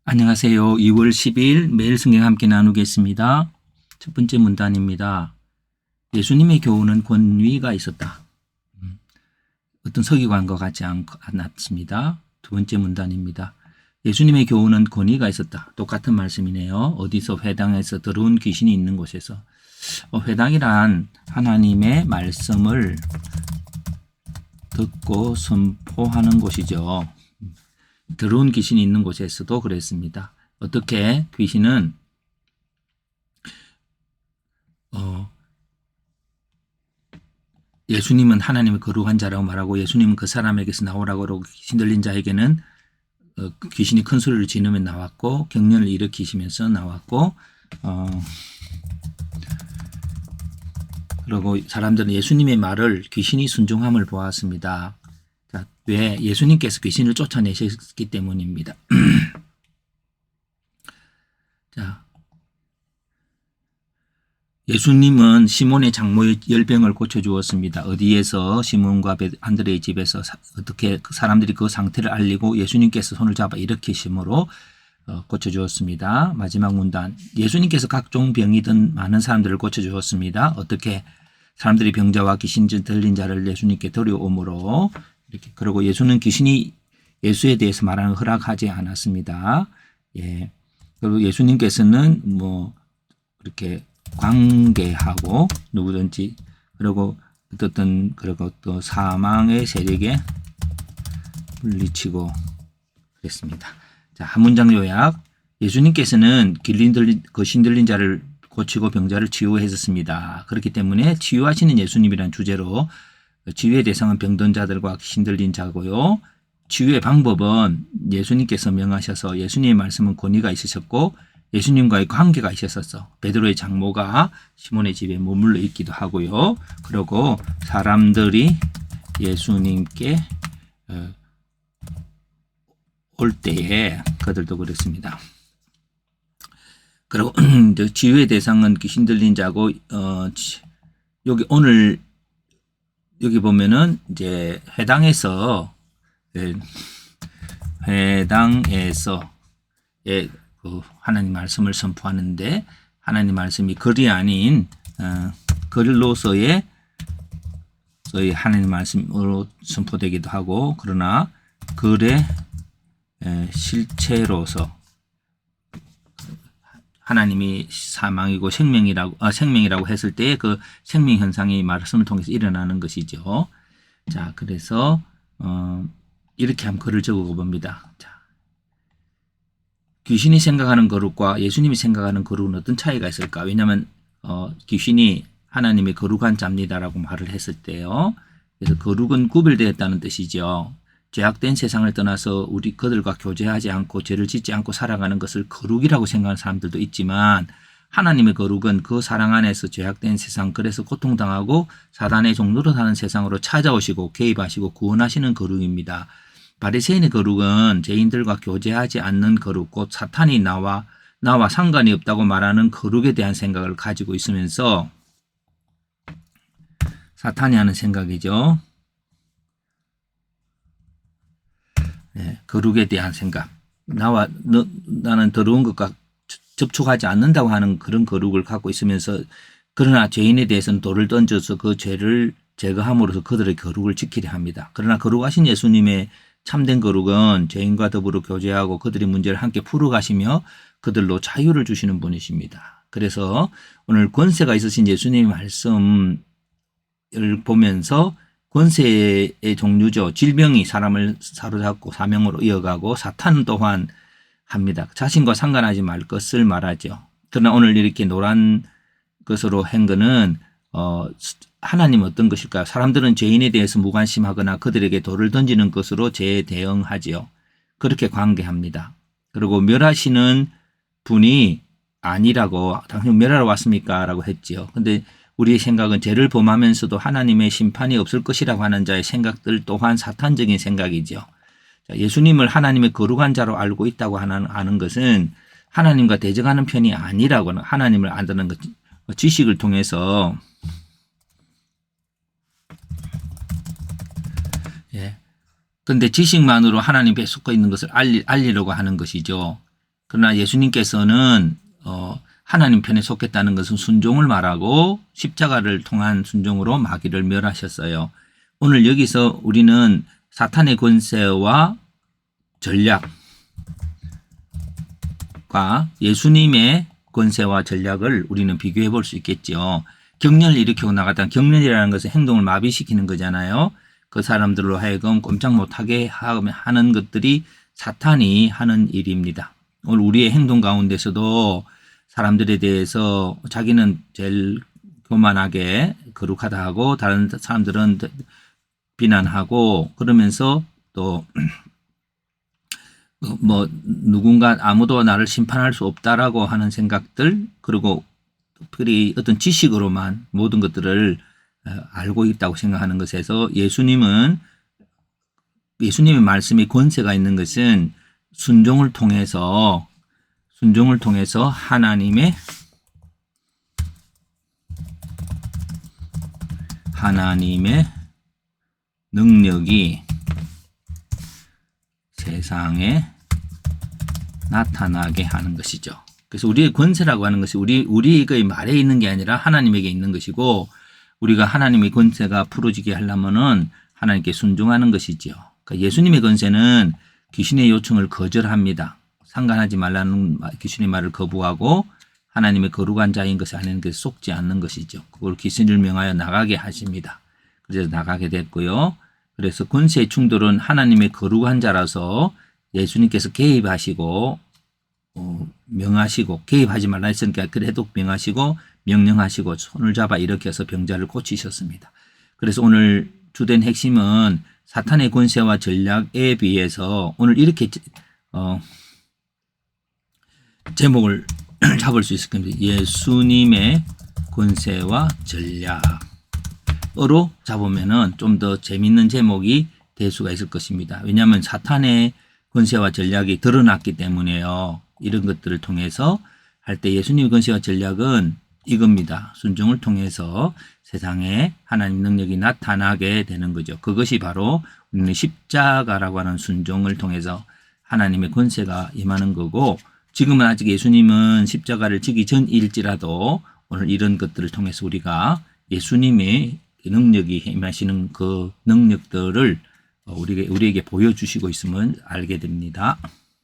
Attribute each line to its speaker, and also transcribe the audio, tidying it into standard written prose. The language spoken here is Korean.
Speaker 1: 안녕하세요. 2월 10일 매일 성경 함께 나누겠습니다. 첫 번째 문단입니다. 예수님의 교훈은 권위가 있었다. 어떤 서기관과 같지 않았습니다. 두 번째 문단입니다. 예수님의 교훈은 권위가 있었다. 똑같은 말씀이네요. 어디서 회당에서 더러운 귀신이 있는 곳에서. 회당이란 하나님의 말씀을 듣고 선포하는 곳이죠. 더러운 귀신이 있는 곳에서도 그랬습니다. 어떻게 귀신은 예수님은 하나님의 거룩한 자라고 말하고 예수님은 그 사람에게서 나오라고 그러고 귀신 들린 자에게는 귀신이 큰 소리를 지르며 나왔고 경련을 일으키시면서 나왔고 그리고 사람들은 예수님의 말을 귀신이 순종함을 보았습니다. 왜? 예수님께서 귀신을 쫓아내셨기 때문입니다. 자, 예수님은 시몬의 장모의 열병을 고쳐주었습니다. 어디에서? 시몬과 안드레의 집에서 어떻게 사람들이 그 상태를 알리고 예수님께서 손을 잡아 일으키심으로 고쳐주었습니다. 마지막 문단. 예수님께서 각종 병이 든 많은 사람들을 고쳐주었습니다. 어떻게? 사람들이 병자와 귀신 들린 자를 예수님께 데려오므로 이렇게. 그리고 예수는 귀신이 예수에 대해서 말하는 걸 허락하지 않았습니다. 예. 그리고 예수님께서는 이렇게 관계하고 누구든지 그리고 그리고 또 사망의 세력에 물리치고 그랬습니다. 자, 한 문장 요약. 예수님께서는 거신 들린 자를 고치고 병자를 치유했었습니다. 그렇기 때문에 치유하시는 예수님이란 주제로 치유의 대상은 병든 자들과 귀신 들린 자고요. 치유의 방법은 예수님께서 명하셔서 예수님의 말씀은 권위가 있으셨고 예수님과의 관계가 있었어. 베드로의 장모가 시몬의 집에 머물러 있기도 하고요. 그리고 사람들이 예수님께 올 때에 그들도 그랬습니다. 그리고 치유의 대상은 귀신 들린 자고 여기 보면은 이제 회당에서 하나님 말씀을 선포하는데 하나님 말씀이 글이 아닌 글로서의 저희 하나님 말씀으로 선포되기도 하고 그러나 글의 실체로서 하나님이 사망이고 생명이라고 했을 때 그 생명 현상이 말씀을 통해서 일어나는 것이죠. 자, 그래서 이렇게 한번 글을 적어 봅니다. 자, 귀신이 생각하는 거룩과 예수님이 생각하는 거룩은 어떤 차이가 있을까? 왜냐하면 귀신이 하나님의 거룩한 자입니다라고 말을 했을 때요. 그래서 거룩은 구별되었다는 뜻이죠. 죄악된 세상을 떠나서 그들과 교제하지 않고 죄를 짓지 않고 살아가는 것을 거룩이라고 생각하는 사람들도 있지만 하나님의 거룩은 그 사랑 안에서 죄악된 세상, 그래서 고통당하고 사단의 종로로 사는 세상으로 찾아오시고 개입하시고 구원하시는 거룩입니다. 바리새인의 거룩은 죄인들과 교제하지 않는 거룩, 곧 사탄이 나와 상관이 없다고 말하는 거룩에 대한 생각을 가지고 있으면서 사탄이 하는 생각이죠. 네, 거룩에 대한 생각. 나는 더러운 것과 접촉하지 않는다고 하는 그런 거룩을 갖고 있으면서 그러나 죄인에 대해서는 돌을 던져서 그 죄를 제거함으로써 그들의 거룩을 지키려 합니다. 그러나 거룩하신 예수님의 참된 거룩은 죄인과 더불어 교제하고 그들의 문제를 함께 풀어가시며 그들로 자유를 주시는 분이십니다. 그래서 오늘 권세가 있으신 예수님의 말씀을 보면서 권세의 종류죠. 질병이 사람을 사로잡고 사명으로 이어가고 사탄은 또한 합니다. 자신과 상관하지 말 것을 말하죠. 그러나 오늘 이렇게 노란 것으로 한 거는 하나님은 어떤 것일까요? 사람들은 죄인에 대해서 무관심하거나 그들에게 돌을 던지는 것으로 죄에 대응하지요. 그렇게 관계합니다. 그리고 멸하시는 분이 아니라고 당신 멸하러 왔습니까? 라고 했지요. 근데 우리의 생각은 죄를 범하면서도 하나님의 심판이 없을 것이라고 하는 자의 생각들 또한 사탄적인 생각이죠. 예수님을 하나님의 거룩한 자로 알고 있다고 하는 것은 하나님과 대적하는 편이 아니라고 하나님을 안다는 것, 지식을 통해서 그런데 지식만으로 하나님 배에 속해 있는 것을 알리려고 하는 것이죠. 그러나 예수님께서는 하나님 편에 속했다는 것은 순종을 말하고 십자가를 통한 순종으로 마귀를 멸하셨어요. 오늘 여기서 우리는 사탄의 권세와 전략과 예수님의 권세와 전략을 우리는 비교해 볼 수 있겠죠. 경련을 일으키고 나갔다. 경련이라는 것은 행동을 마비시키는 거잖아요. 그 사람들로 하여금 꼼짝 못하게 하는 것들이 사탄이 하는 일입니다. 오늘 우리의 행동 가운데서도 사람들에 대해서 자기는 제일 교만하게 거룩하다 하고 다른 사람들은 비난하고 그러면서 또 누군가 아무도 나를 심판할 수 없다라고 하는 생각들, 그리고 특별히 어떤 지식으로만 모든 것들을 알고 있다고 생각하는 것에서 예수님의 말씀이 권세가 있는 것은 순종을 통해서 하나님의 능력이 세상에 나타나게 하는 것이죠. 그래서 우리의 권세라고 하는 것이 우리의 말에 있는 게 아니라 하나님에게 있는 것이고, 우리가 하나님의 권세가 풀어지게 하려면은 하나님께 순종하는 것이지요. 그러니까 예수님의 권세는 귀신의 요청을 거절합니다. 상관하지 말라는 귀신의 말을 거부하고 하나님의 거룩한 자인 것이 아닌 것에 속지 않는 것이죠. 그걸 귀신을 명하여 나가게 하십니다. 그래서 나가게 됐고요. 그래서 권세의 충돌은 하나님의 거룩한 자라서 예수님께서 개입하시고 명하시고, 개입하지 말라 했으니까 그래도 명하시고 명령하시고 손을 잡아 일으켜서 병자를 고치셨습니다. 그래서 오늘 주된 핵심은 사탄의 권세와 전략에 비해서 오늘 이렇게 제목을 잡을 수 있을 겁니다. 예수님의 권세와 전략으로 잡으면은 좀 더 재밌는 제목이 될 수가 있을 것입니다. 왜냐하면 사탄의 권세와 전략이 드러났기 때문에요. 이런 것들을 통해서 할 때 예수님의 권세와 전략은 이겁니다. 순종을 통해서 세상에 하나님 능력이 나타나게 되는 거죠. 그것이 바로 우리는 십자가라고 하는 순종을 통해서 하나님의 권세가 임하는 거고, 지금은 아직 예수님은 십자가를 지기 전일지라도 오늘 이런 것들을 통해서 우리가 예수님의 능력이 임하시는 그 능력들을 우리에게 보여주시고 있음을 알게 됩니다.